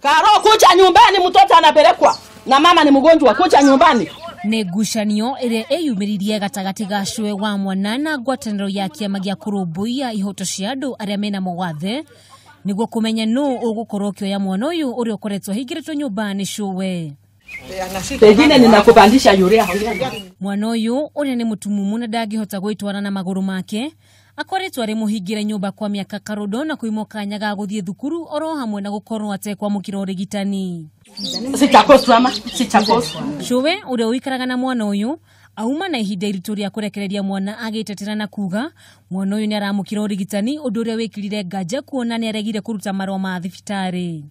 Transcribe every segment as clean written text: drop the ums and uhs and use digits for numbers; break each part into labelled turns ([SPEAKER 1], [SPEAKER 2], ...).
[SPEAKER 1] Karo kuja nyumbani, mtoto anapelekwa na mama ni mgonjwa, kuja nyumbani.
[SPEAKER 2] Negushanio ire eyumiririe gatagati gacwe wa mwana na ngwataniro ya kiama gia kurumbuia ihoto cia andu aria mena mawathe niguo kumenya no ugukorwo kioya mwana uyu uria ukoretwo hingiritwo nyumbani Cũwe.
[SPEAKER 1] Pengine ninakupandisha yuria.
[SPEAKER 2] Mwana uyu uria ni mutumumu na ndangihota gwitwara na maguru make akoretwo ari muhingira nyumba kwa miaka karodo na kuimoka nyaga guthie thukuru oro hamwe na gukorwo atekwa mukira urigitani.
[SPEAKER 1] Sitakoswa.
[SPEAKER 2] Cũwe uria uikaraga na mwana uyu auma na ihinda iritu ria kurekereria mwana agitetera na kuga mwana uyu ni aramukira urigitani undu uria wikirire nganja kuona ni aregire kuruta marwa ma thibitari.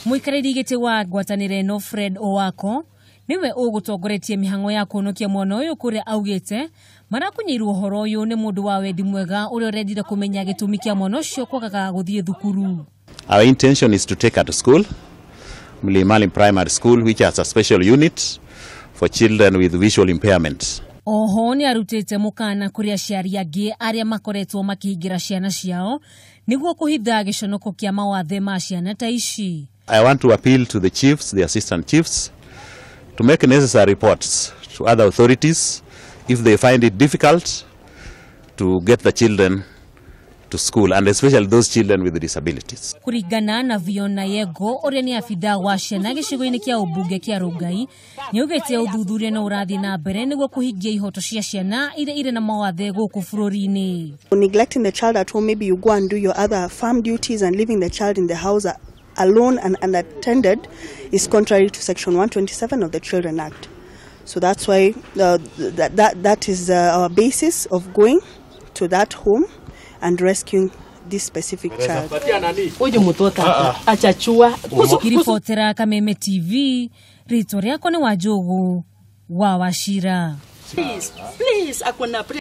[SPEAKER 2] Muikariri gite wa ngwatanire no Fred Owako niwe ugutongoretie mihango ya kuonokia mwana uyu kuria augite marakunyirwo horo uyu ni mundu wa wendi mwega uria urendire kumenya gitumi kia mwana ucio kwagaga guthie thukuru.
[SPEAKER 3] Our intention is to take her to school, Mlimani Primary School, which has a special unit for children with visual impairment.
[SPEAKER 2] Oho ni arutite mukana kuria aciari angi aria makoretwo makihingira ciana ciao niguo kuhitha giconoko kia mawathe ma ciana ta ici.
[SPEAKER 3] I want to appeal to the chiefs, the assistant chiefs, to make necessary reports to other authorities if they find it difficult to get the children to school, and especially those children with disabilities.
[SPEAKER 2] Kurigana na Viona Yego uria ni afida wa ciana gicigo-ini kia ubunge kia Rongai ni ugete uthuthuria na urathi na mbere niguo kuhingia ihoto cia ciana ire na mawathe guku bururi-ini.
[SPEAKER 4] Neglecting the child at home, maybe you go and do your other farm duties, and leaving the child in the house alone and unattended is contrary to Section 127 of the Children Act. So that's why that is our basis of going to that home and rescuing this specific child.
[SPEAKER 1] Uyu mtoto achachua.
[SPEAKER 2] Kiripotera Kameme TV, rito riako ni Wanjogu wa Wachira.
[SPEAKER 1] Please, akuna